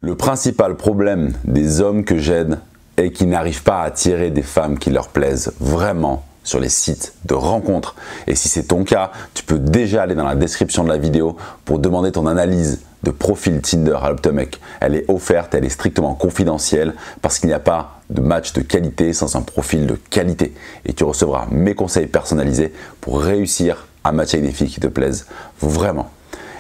Le principal problème des hommes que j'aide est qu'ils n'arrivent pas à attirer des femmes qui leur plaisent vraiment sur les sites de rencontres. Et si c'est ton cas, tu peux déjà aller dans la description de la vidéo pour demander ton analyse de profil Tinder à Adoptomec. Elle est offerte, elle est strictement confidentielle parce qu'il n'y a pas de match de qualité sans un profil de qualité. Et tu recevras mes conseils personnalisés pour réussir à matcher avec des filles qui te plaisent vraiment.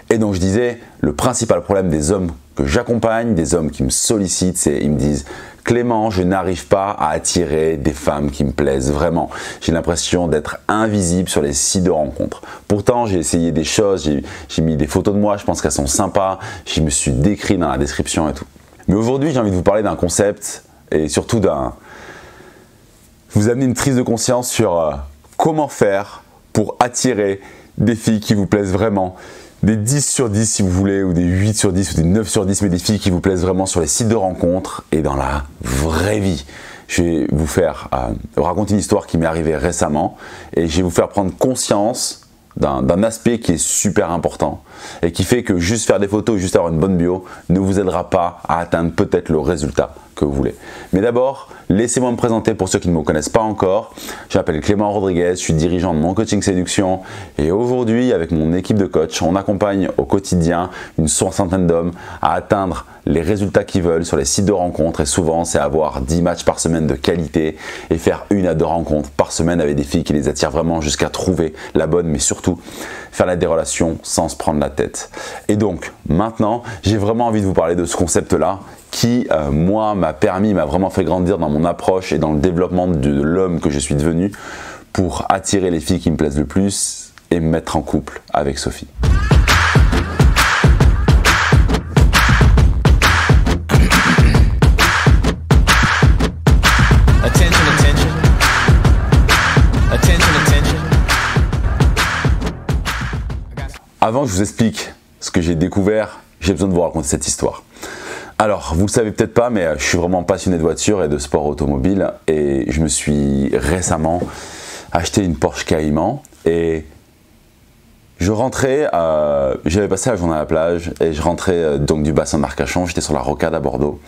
Et donc je disais, le principal problème des hommes que j'accompagne, des hommes qui me sollicitent, c'est ils me disent « Clément, je n'arrive pas à attirer des femmes qui me plaisent vraiment. J'ai l'impression d'être invisible sur les sites de rencontres. Pourtant, j'ai essayé des choses, j'ai mis des photos de moi, je pense qu'elles sont sympas, je me suis décrit dans la description et tout. » Mais aujourd'hui, j'ai envie de vous parler d'un concept et surtout vous amener une prise de conscience sur comment faire pour attirer des filles qui vous plaisent vraiment. Des 10 sur 10 si vous voulez, ou des 8 sur 10 ou des 9 sur 10, mais des filles qui vous plaisent vraiment sur les sites de rencontres et dans la vraie vie. Je vais vous faire raconter une histoire qui m'est arrivée récemment et je vais vous faire prendre conscience d'un aspect qui est super important et qui fait que juste faire des photos, juste avoir une bonne bio ne vous aidera pas à atteindre peut-être le résultat que vous voulez. Mais d'abord, laissez-moi me présenter pour ceux qui ne me connaissent pas encore. Je m'appelle Clément Rodriguez, je suis dirigeant de Mon Coaching Séduction et aujourd'hui, avec mon équipe de coach, on accompagne au quotidien une soixantaine d'hommes à atteindre les résultats qu'ils veulent sur les sites de rencontres et souvent, c'est avoir 10 matchs par semaine de qualité et faire 1 à 2 rencontres par semaine avec des filles qui les attirent vraiment jusqu'à trouver la bonne, mais surtout faire des relations sans se prendre la tête. Et donc, maintenant, j'ai vraiment envie de vous parler de ce concept-là qui, moi, m'a vraiment fait grandir dans mon approche et dans le développement de l'homme que je suis devenu pour attirer les filles qui me plaisent le plus et me mettre en couple avec Sophie. Avant que je vous explique ce que j'ai découvert, j'ai besoin de vous raconter cette histoire. Alors, vous ne le savez peut-être pas, mais je suis vraiment passionné de voitures et de sport automobile et je me suis récemment acheté une Porsche Cayman et je rentrais, j'avais passé la journée à la plage et je rentrais donc du bassin de Arcachon, j'étais sur la rocade à Bordeaux.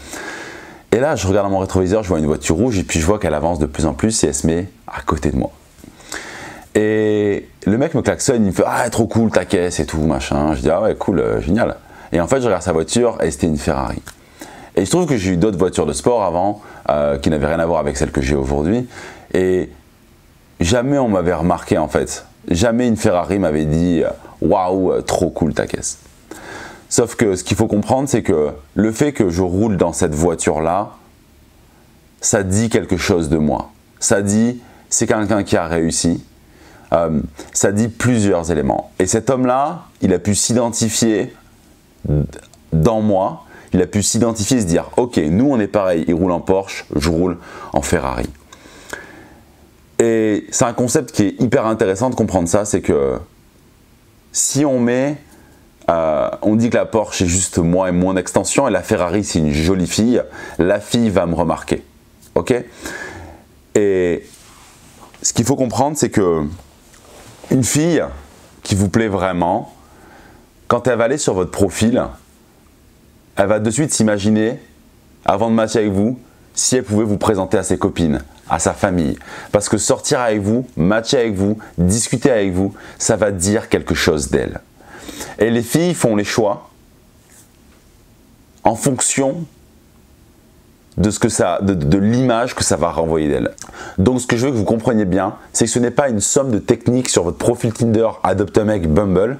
Et là, je regarde dans mon rétroviseur, je vois une voiture rouge et puis je vois qu'elle avance de plus en plus et elle se met à côté de moi. Et le mec me klaxonne, il me fait « Ah, trop cool ta caisse et tout, machin ». Je dis « Ah ouais, cool, génial ». Et en fait, je regarde sa voiture et c'était une Ferrari. Et il se trouve que j'ai eu d'autres voitures de sport avant qui n'avaient rien à voir avec celle que j'ai aujourd'hui. Et jamais on m'avait remarqué en fait. Jamais une Ferrari m'avait dit « Waouh, trop cool ta caisse ». Sauf que ce qu'il faut comprendre, c'est que le fait que je roule dans cette voiture-là, ça dit quelque chose de moi. Ça dit « C'est quelqu'un qui a réussi ». Ça dit plusieurs éléments. Et cet homme-là, il a pu s'identifier dans moi, il a pu s'identifier et se dire « Ok, nous on est pareil, il roule en Porsche, je roule en Ferrari ». Et c'est un concept qui est hyper intéressant de comprendre ça, c'est que si on met, on dit que la Porsche est juste moi et mon extension et la Ferrari c'est une jolie fille, la fille va me remarquer. Ok ? Et ce qu'il faut comprendre, c'est que une fille qui vous plaît vraiment, quand elle va aller sur votre profil, elle va de suite s'imaginer, avant de matcher avec vous, si elle pouvait vous présenter à ses copines, à sa famille. Parce que sortir avec vous, matcher avec vous, discuter avec vous, ça va dire quelque chose d'elle. Et les filles font les choix en fonction de l'image que ça va renvoyer d'elle. Donc ce que je veux que vous compreniez bien, c'est que ce n'est pas une somme de techniques sur votre profil Tinder, Adoptomec, Bumble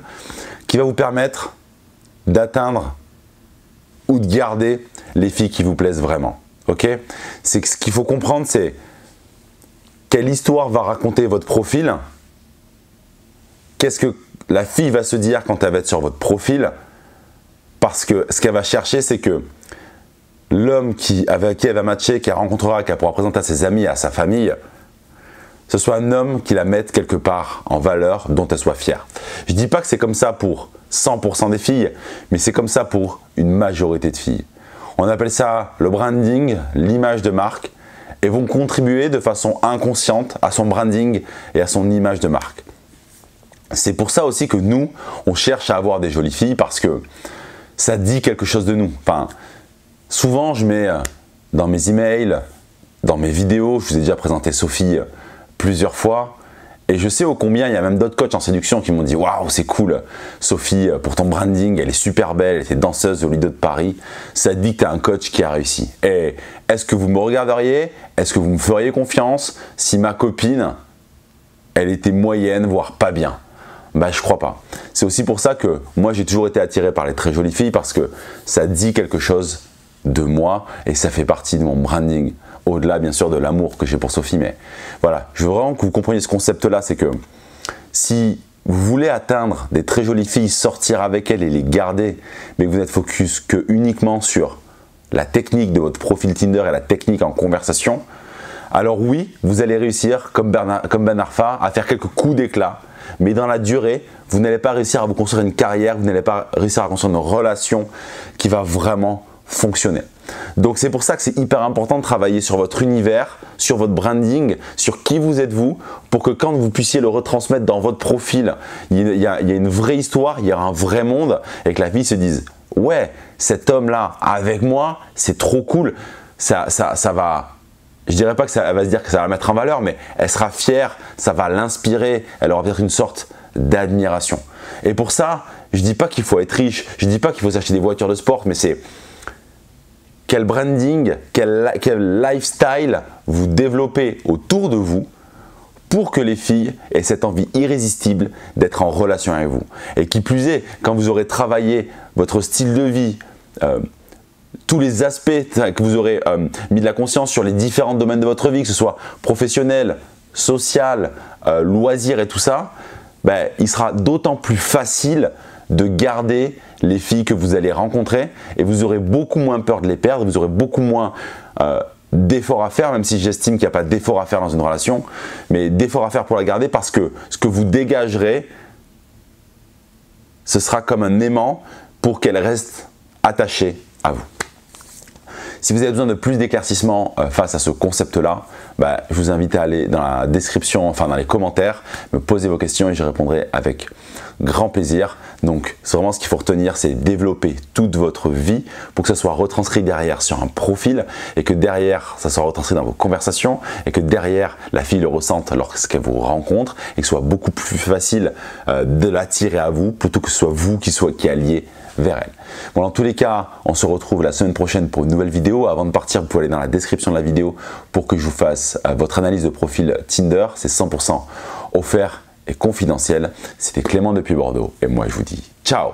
qui va vous permettre d'atteindre ou de garder les filles qui vous plaisent vraiment. Ok ? C'est que ce qu'il faut comprendre, c'est quelle histoire va raconter votre profil, qu'est-ce que la fille va se dire quand elle va être sur votre profil, parce que ce qu'elle va chercher, c'est que l'homme avec qui elle va matcher, qu'elle rencontrera, qu'elle pourra présenter à ses amis, à sa famille, ce soit un homme qui la mette quelque part en valeur, dont elle soit fière. Je ne dis pas que c'est comme ça pour 100% des filles, mais c'est comme ça pour une majorité de filles. On appelle ça le branding, l'image de marque, et vont contribuer de façon inconsciente à son branding et à son image de marque. C'est pour ça aussi que nous, on cherche à avoir des jolies filles parce que ça dit quelque chose de nous. Enfin, Souvent, je mets dans mes emails, dans mes vidéos, je vous ai déjà présenté Sophie plusieurs fois, et je sais ô combien il y a même d'autres coachs en séduction qui m'ont dit « Waouh, c'est cool, Sophie, pour ton branding, elle est super belle, elle était danseuse au Lido de Paris, ça te dit que tu es un coach qui a réussi. » Et est-ce que vous me regarderiez, est-ce que vous me feriez confiance si ma copine, elle était moyenne, voire pas bien? Bah, je crois pas. C'est aussi pour ça que moi j'ai toujours été attiré par les très jolies filles parce que ça dit quelque chose de moi et ça fait partie de mon branding. Au-delà bien sûr de l'amour que j'ai pour Sophie, mais voilà, je veux vraiment que vous compreniez ce concept-là, c'est que si vous voulez atteindre des très jolies filles, sortir avec elles et les garder, mais que vous n'êtes focus que uniquement sur la technique de votre profil Tinder et la technique en conversation, alors oui, vous allez réussir, comme Ben Arfa, à faire quelques coups d'éclat, mais dans la durée, vous n'allez pas réussir à vous construire une carrière, vous n'allez pas réussir à construire une relation qui va vraiment fonctionner. Donc c'est pour ça que c'est hyper important de travailler sur votre univers, sur votre branding, sur qui vous êtes vous, pour que quand vous puissiez le retransmettre dans votre profil, il y a une vraie histoire, il y a un vrai monde, et que la fille se dise « Ouais, cet homme-là avec moi, c'est trop cool, ça va… » Je dirais pas que ça va se dire que ça va la mettre en valeur, mais elle sera fière, ça va l'inspirer, elle aura peut-être une sorte d'admiration. Et pour ça, je dis pas qu'il faut être riche, je dis pas qu'il faut s'acheter des voitures de sport, mais c'est quel branding, quel lifestyle vous développez autour de vous pour que les filles aient cette envie irrésistible d'être en relation avec vous. Et qui plus est, quand vous aurez travaillé votre style de vie, tous les aspects que vous aurez mis de la conscience sur les différents domaines de votre vie, que ce soit professionnel, social, loisir et tout ça, ben, il sera d'autant plus facile de garder les filles que vous allez rencontrer et vous aurez beaucoup moins peur de les perdre, vous aurez beaucoup moins d'efforts à faire, même si j'estime qu'il n'y a pas d'efforts à faire dans une relation, mais d'efforts à faire pour la garder parce que ce que vous dégagerez, ce sera comme un aimant pour qu'elle reste attachée à vous. Si vous avez besoin de plus d'éclaircissements face à ce concept-là, bah, je vous invite à aller dans la description, enfin dans les commentaires, me poser vos questions et j'y répondrai avec grand plaisir. Donc, c'est vraiment ce qu'il faut retenir, c'est développer toute votre vie pour que ça soit retranscrit derrière sur un profil et que derrière, ça soit retranscrit dans vos conversations et que derrière, la fille le ressente lorsqu'elle vous rencontre et que ce soit beaucoup plus facile de l'attirer à vous plutôt que ce soit vous qui alliez vers elle. Bon, dans tous les cas, on se retrouve la semaine prochaine pour une nouvelle vidéo. Avant de partir, vous pouvez aller dans la description de la vidéo pour que je vous fasse votre analyse de profil Tinder. C'est 100% offert et confidentiel. C'était Clément depuis Bordeaux et moi je vous dis ciao.